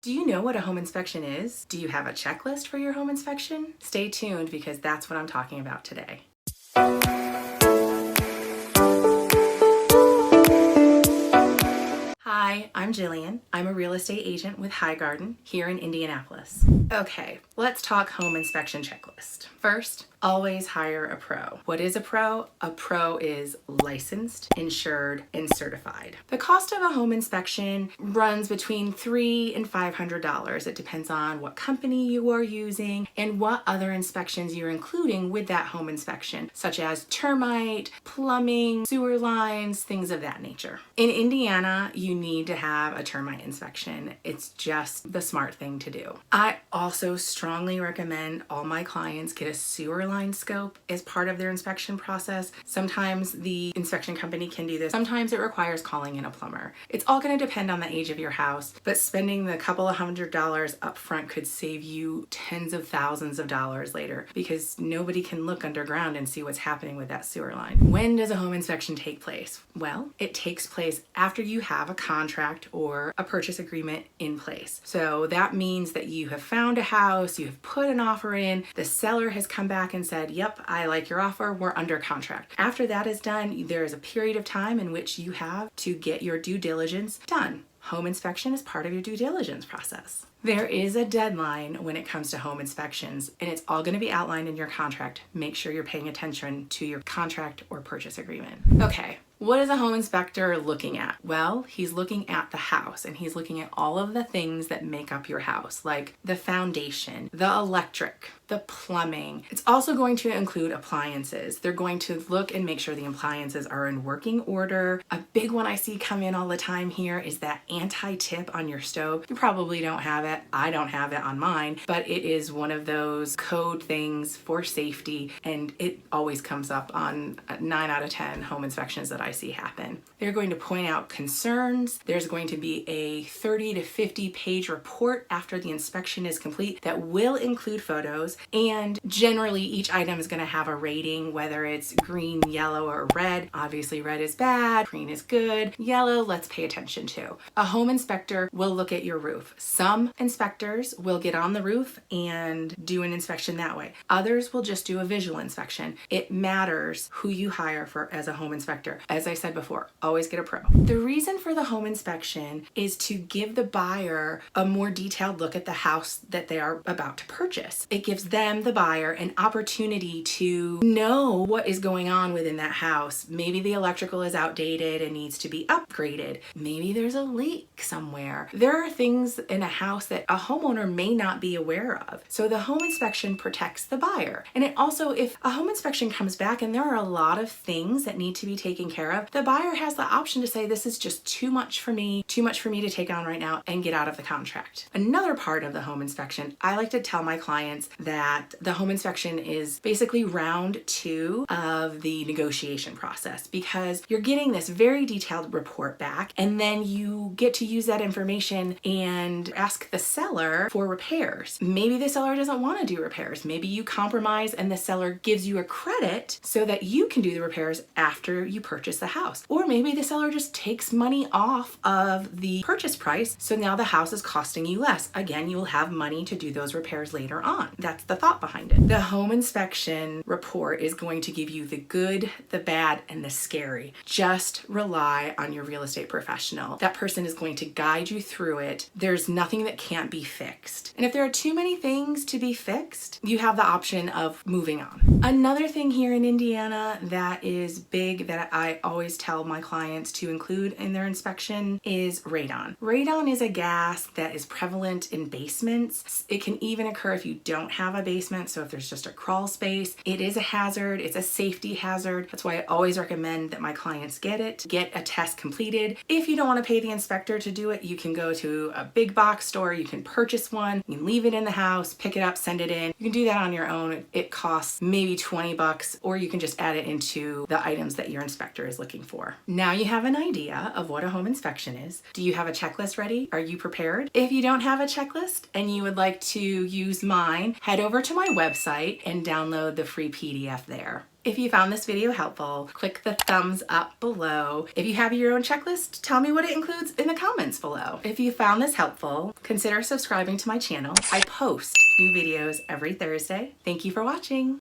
Do you know what a home inspection is? Do you have a checklist for your home inspection? Stay tuned because that's what I'm talking about today. Hi, I'm Jillian. I'm a real estate agent with Highgarden here in Indianapolis. Okay, let's talk home inspection checklist. First, always hire a pro. What is a pro? A pro is licensed, insured, and certified. The cost of a home inspection runs between $300 and $500. It depends on what company you are using and what other inspections you're including with that home inspection, such as termite, plumbing, sewer lines, things of that nature. In Indiana, you need to have a termite inspection. It's just the smart thing to do. I also strongly recommend all my clients get a sewer line scope as part of their inspection process. Sometimes the inspection company can do this. Sometimes it requires calling in a plumber. It's all going to depend on the age of your house, but spending the couple of $100s up front could save you tens of thousands of dollars later because nobody can look underground and see what's happening with that sewer line. When does a home inspection take place? Well, it takes place after you have a contract or a purchase agreement in place. So that means that you have found a house, you have put an offer in, the seller has come back and said, yep, I like your offer, we're under contract. After that is done, there is a period of time in which you have to get your due diligence done. Home inspection is part of your due diligence process. There is a deadline when it comes to home inspections, and it's all going to be outlined in your contract. Make sure you're paying attention to your contract or purchase agreement. Okay. What is a home inspector looking at? Well, he's looking at the house and he's looking at all of the things that make up your house, like the foundation, the electric, the plumbing. It's also going to include appliances. They're going to look and make sure the appliances are in working order. A big one I see come in all the time here is that anti-tip on your stove. You probably don't have it. I don't have it on mine, but it is one of those code things for safety, and it always comes up on 9 out of 10 home inspections that I see happen. They're going to point out concerns. There's going to be a 30 to 50 page report after the inspection is complete that will include photos, and generally each item is going to have a rating, whether it's green, yellow, or red. Obviously red is bad, green is good, yellow let's pay attention to. A home inspector will look at your roof. Some inspectors will get on the roof and do an inspection that way. Others will just do a visual inspection. It matters who you hire for as a home inspector. As I said before, always get a pro. The reason for the home inspection is to give the buyer a more detailed look at the house that they are about to purchase. It gives them, the buyer, an opportunity to know what is going on within that house. Maybe the electrical is outdated and needs to be upgraded. Maybe there's a leak somewhere. There are things in a house that a homeowner may not be aware of. So the home inspection protects the buyer. And it also, if a home inspection comes back and there are a lot of things that need to be taken care of, the buyer has the option to say, this is just too much for me to take on right now, and get out of the contract. Another part of the home inspection, I like to tell my clients that the home inspection is basically round 2 of the negotiation process, because you're getting this very detailed report back, and then you get to use that information and ask the seller for repairs. Maybe the seller doesn't want to do repairs. Maybe you compromise and the seller gives you a credit so that you can do the repairs after you purchase the house. Or maybe the seller just takes money off of the purchase price, so now the house is costing you less. Again, you will have money to do those repairs later on. That's the thought behind it. The home inspection report is going to give you the good, the bad, and the scary. Just rely on your real estate professional. That person is going to guide you through it. There's nothing that can't be fixed. And if there are too many things to be fixed, you have the option of moving on. Another thing here in Indiana that is big that I always tell my clients to include in their inspection is radon. Radon is a gas that is prevalent in basements. It can even occur if you don't have a basement, so if there's just a crawl space. It is a hazard. It's a safety hazard. That's why I always recommend that my clients get a test completed. If you don't want to pay the inspector to do it, you can go to a big box store, you can purchase one, you can leave it in the house, pick it up, send it in. You can do that on your own. It costs maybe $20, or you can just add it into the items that your inspector is looking for. Now you have an idea of what a home inspection is. Do you have a checklist ready? Are you prepared? If you don't have a checklist and you would like to use mine, head over to my website and download the free PDF there. If you found this video helpful, click the thumbs up below. If you have your own checklist, tell me what it includes in the comments below. If you found this helpful, consider subscribing to my channel. I post new videos every Thursday. Thank you for watching.